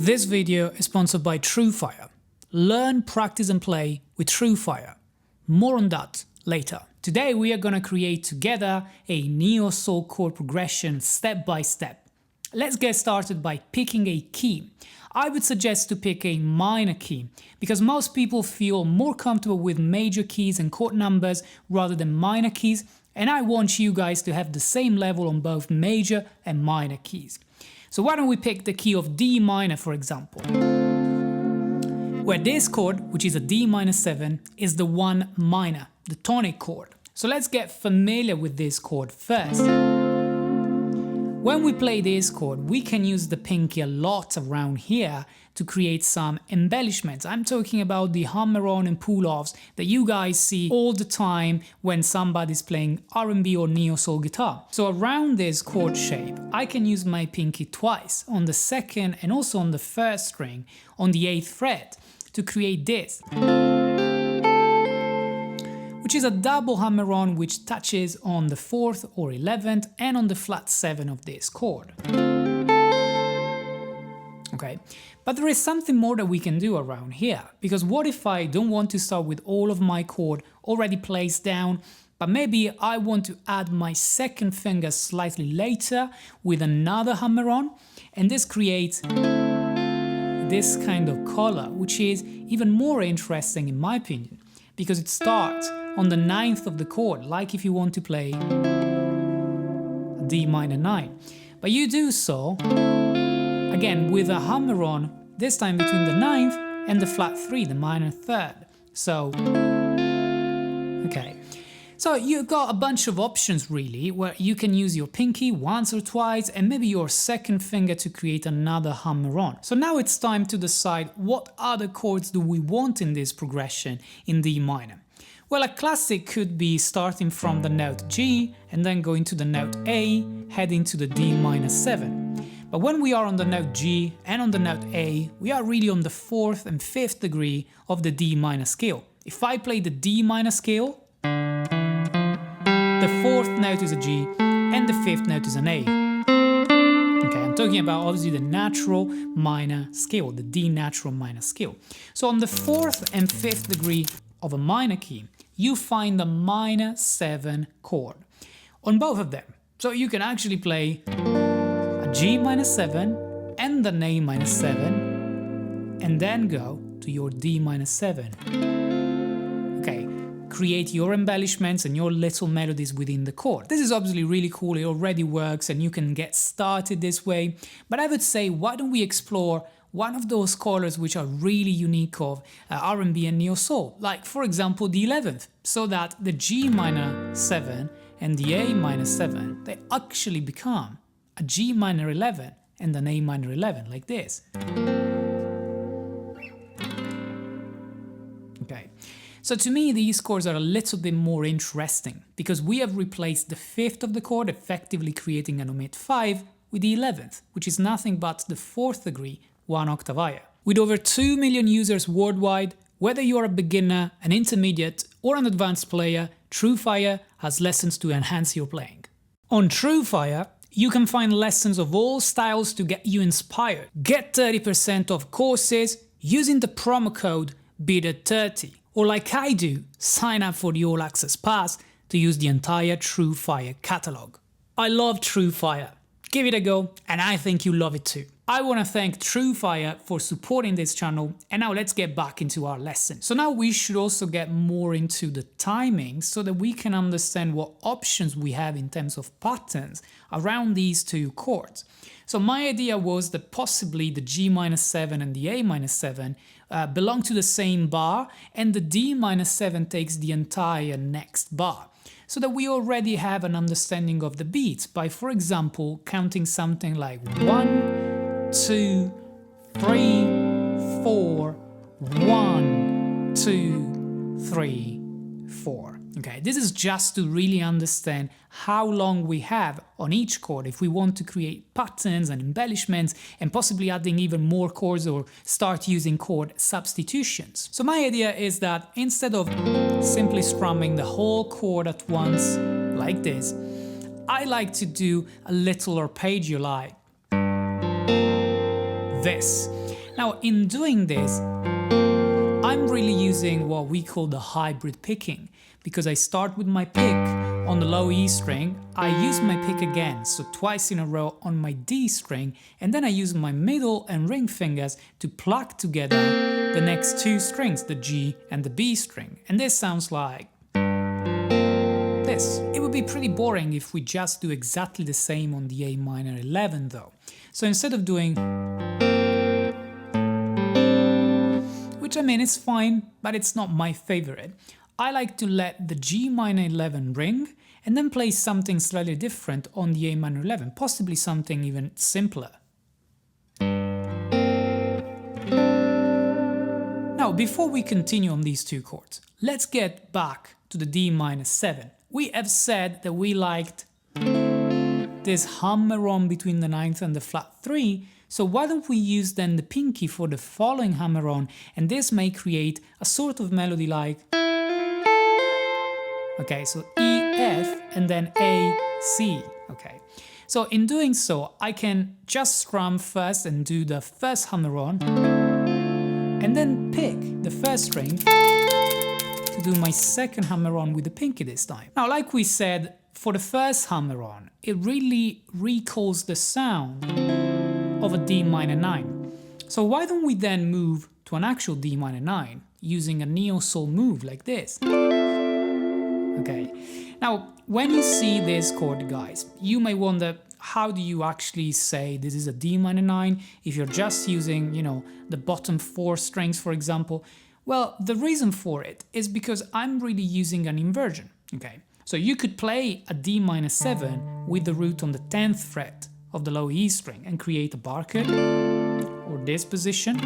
This video is sponsored by TrueFire. Learn, practice and play with TrueFire. More on that later. Today we are gonna create together a neo-soul chord progression step by step. Let's get started by picking a key. I would suggest to pick a minor key because most people feel more comfortable with major keys and chord numbers rather than minor keys, and I want you guys to have the same level on both major and minor keys. So why don't we pick the key of D minor, for example, where this chord, which is a D minor 7, is the 1 minor, the tonic chord. So let's get familiar with this chord first. When we play this chord, we can use the pinky a lot around here to create some embellishments. I'm talking about the hammer-on and pull-offs that you guys see all the time when somebody's playing R&B or neo-soul guitar. So around this chord shape, I can use my pinky twice, on the 2nd and also on the 1st string, on the 8th fret, to create this, which is a double hammer-on which touches on the 4th or 11th and on the flat 7 of this chord. Okay, but there is something more that we can do around here, because what if I don't want to start with all of my chord already placed down, but maybe I want to add my 2nd finger slightly later with another hammer-on, and this creates this kind of color, which is even more interesting in my opinion, because it starts on the 9th of the chord, like if you want to play D minor 9. But you do so, again, with a hammer-on, this time between the 9th and the flat 3, the minor 3rd. So, okay. So you've got a bunch of options really, where you can use your pinky once or twice and maybe your 2nd finger to create another hammer-on. So now it's time to decide what other chords do we want in this progression in D minor. Well, a classic could be starting from the note G and then going to the note A, heading to the D minor 7. But when we are on the note G and on the note A, we are really on the 4th and 5th degree of the D minor scale. If I play the D minor scale, the 4th note is a G and the 5th note is an A. Okay, I'm talking about obviously the natural minor scale, the D natural minor scale. So on the 4th and 5th degree of a minor key, you find the minor 7 chord on both of them. So you can actually play a G minor 7 and an A minor 7 and then go to your D minor 7. Okay, create your embellishments and your little melodies within the chord. This is obviously really cool, it already works and you can get started this way, but I would say why don't we explore one of those colors which are really unique of R&B and neo-soul, like for example the 11th, so that the G minor 7 and the A minor 7, they actually become a G minor 11 and an A minor 11, like this. Okay, so to me these chords are a little bit more interesting, because we have replaced the 5th of the chord, effectively creating an omit 5, with the 11th, which is nothing but the 4th degree, 1 octave higher. With over 2 million users worldwide, whether you're a beginner, an intermediate or an advanced player, TrueFire has lessons to enhance your playing. On TrueFire, you can find lessons of all styles to get you inspired. Get 30% off courses using the promo code BEARDED30, or like I do, sign up for the All Access Pass to use the entire TrueFire catalog. I love TrueFire. Give it a go, and I think you'll love it too. I want to thank TrueFire for supporting this channel, and now let's get back into our lesson. So now we should also get more into the timing so that we can understand what options we have in terms of patterns around these two chords. So my idea was that possibly the G minor 7 and the A minor 7 belong to the same bar, and the D minor 7 takes the entire next bar, so that we already have an understanding of the beats by, for example, counting something like 1, 2, 3, 4, 1, 2, 3, 4. Okay, this is just to really understand how long we have on each chord if we want to create patterns and embellishments and possibly adding even more chords or start using chord substitutions. So my idea is that instead of simply strumming the whole chord at once like this, I like to do a little arpeggio like this. Now, in doing this, I'm really using what we call the hybrid picking, because I start with my pick on the low E string, I use my pick again, so twice in a row on my D string, and then I use my middle and ring fingers to pluck together the next two strings, the G and the B string. And this sounds like this. It would be pretty boring if we just do exactly the same on the A minor 11 though. So instead of doing, which I mean it's fine, but it's not my favorite, I like to let the G minor 11 ring and then play something slightly different on the A minor 11, possibly something even simpler. Now, before we continue on these two chords, let's get back to the D minor 7. We have said that we liked this hammer-on between the 9th and the flat 3, so why don't we use then the pinky for the following hammer-on, and this may create a sort of melody like... Okay, so E, F, and then A, C, okay. So in doing so, I can just strum first and do the first hammer-on, and then pick the first string to do my second hammer-on with the pinky this time. Now, like we said, for the first hammer-on, it really recalls the sound of a D minor 9. So why don't we then move to an actual D minor 9 using a neo-soul move like this? Okay, now when you see this chord, guys, you may wonder, how do you actually say this is a D minor 9 if you're just using, you know, the bottom 4 strings, for example? Well, the reason for it is because I'm really using an inversion, okay? So you could play a D minor 7 with the root on the 10th fret of the low E string and create a bar chord, or this position,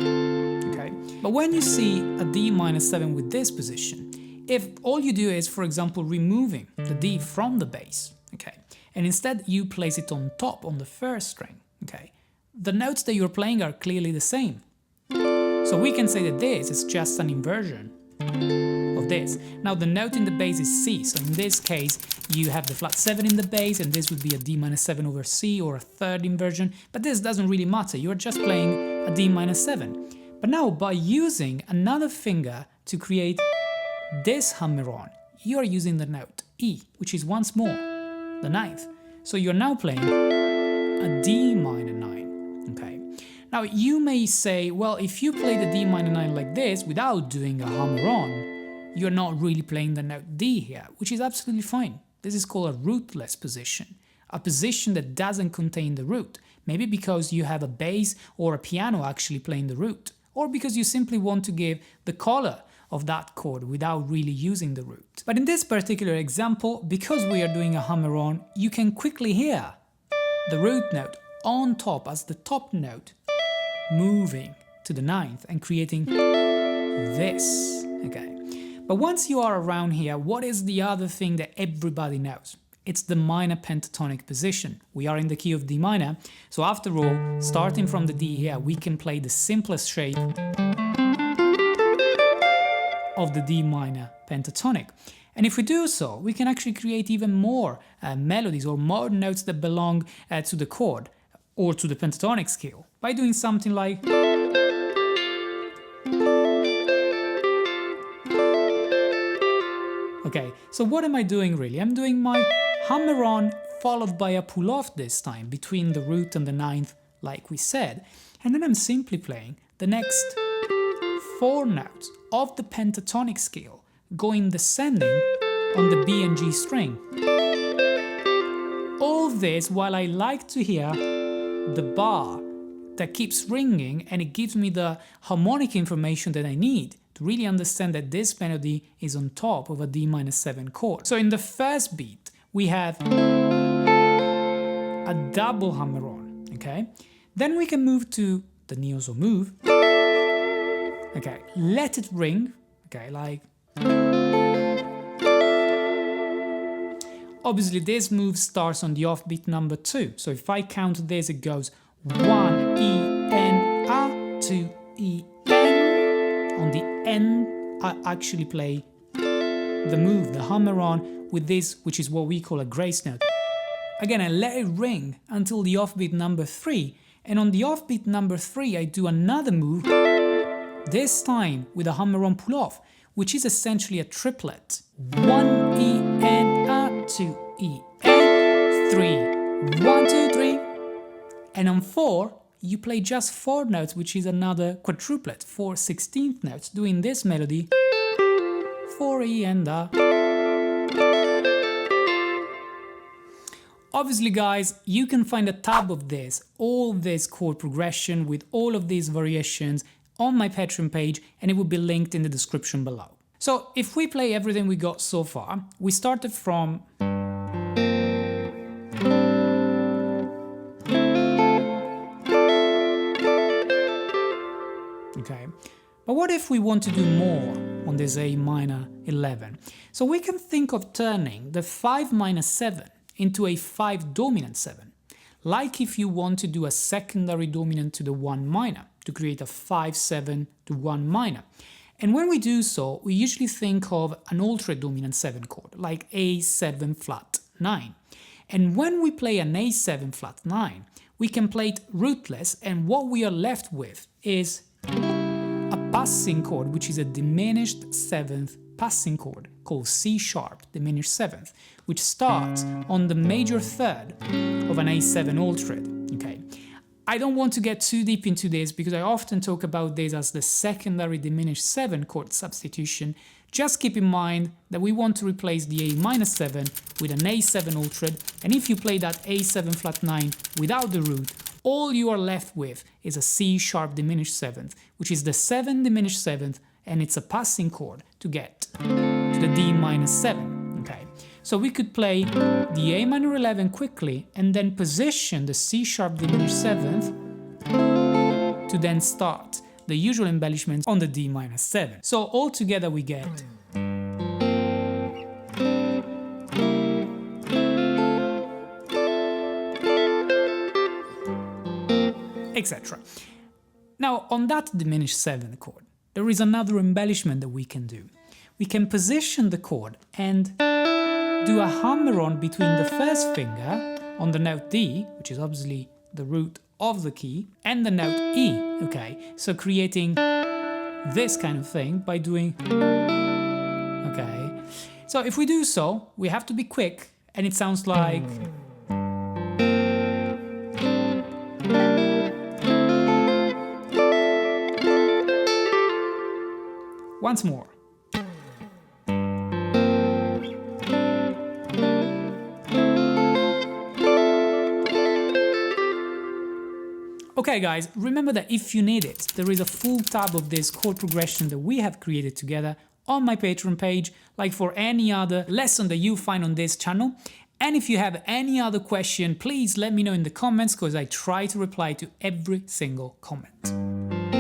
okay? But when you see a D minor 7 with this position, if all you do is, for example, removing the D from the bass, okay, and instead you place it on top on the first string, okay, the notes that you're playing are clearly the same. So we can say that this is just an inversion of this. Now the note in the bass is C, so in this case you have the flat 7 in the bass, and this would be a D minor 7 over C or a third inversion, but this doesn't really matter, you're just playing a D minor 7. But now by using another finger to create this hammer-on, you are using the note E, which is once more the 9th. So you're now playing a D minor 9, okay? Now you may say, well, if you play the D minor 9 like this without doing a hammer-on, you're not really playing the note D here, which is absolutely fine. This is called a rootless position, a position that doesn't contain the root, maybe because you have a bass or a piano actually playing the root, or because you simply want to give the color of that chord without really using the root. But in this particular example, because we are doing a hammer-on, you can quickly hear the root note on top as the top note moving to the 9th and creating this, okay? But once you are around here, what is the other thing that everybody knows? It's the minor pentatonic position. We are in the key of D minor, so after all, starting from the D here, we can play the simplest shape of the D minor pentatonic. And if we do so, we can actually create even more melodies or more notes that belong to the chord or to the pentatonic scale by doing something like... Okay, so what am I doing really? I'm doing my hammer-on followed by a pull-off this time between the root and the 9th, like we said. And then I'm simply playing the next 4 notes of the pentatonic scale, going descending on the B and G string. All this while I like to hear the bar that keeps ringing, and it gives me the harmonic information that I need to really understand that this melody is on top of a D minor 7 chord. So in the first beat, we have a double hammer-on, okay? Then we can move to the neo-soul move. Okay, let it ring, okay, like... Obviously this move starts on the offbeat number 2, so if I count this, it goes 1 E N A, 2 E N. On the N, I actually play the move, the hammer-on, with this, which is what we call a grace note. Again, I let it ring until the offbeat number 3, And on the offbeat number 3, I do another move, this time with a hammer-on pull-off, which is essentially a triplet. 1 E and A, 2 E A, 3, 1, 2, 3. And on 4, you play just 4 notes, which is another quadruplet, 4 16th notes, doing this melody, 4 E and A. Obviously, guys, you can find a tab of this, all this chord progression with all of these variations on my Patreon page, and it will be linked in the description below. So if we play everything we got so far, we started from okay, but what if we want to do more on this A minor 11? So we can think of turning the 5 minor 7 into a 5 dominant 7, like if you want to do a secondary dominant to the 1 minor, to create a 5-7 to 1 minor. And when we do so, we usually think of an altered dominant 7 chord, like A7 flat 9. And when we play an A7 flat 9, we can play it rootless, and what we are left with is a passing chord, which is a diminished 7th passing chord called C sharp diminished 7th, which starts on the major third of an A7 altered. Okay, I don't want to get too deep into this because I often talk about this as the secondary diminished 7 chord substitution. Just keep in mind that we want to replace the A minor 7 with an A7 altered, and if you play that A7 flat 9 without the root, all you are left with is a C sharp diminished 7th, which is the 7 diminished 7th, and it's a passing chord to get to the D minor 7. Okay, so we could play the A minor 11 quickly and then position the C sharp diminished 7th to then start the usual embellishments on the D minor 7. So all together we get etc. Now on that diminished 7th chord, there is another embellishment that we can do. We can position the chord and do a hammer-on between the first finger on the note D, which is obviously the root of the key, and the note E, okay? So creating this kind of thing by doing, okay? So if we do so, we have to be quick, and it sounds like once more. Okay guys, remember that if you need it, there is a full tab of this chord progression that we have created together on my Patreon page, like for any other lesson that you find on this channel. And if you have any other question, please let me know in the comments because I try to reply to every single comment.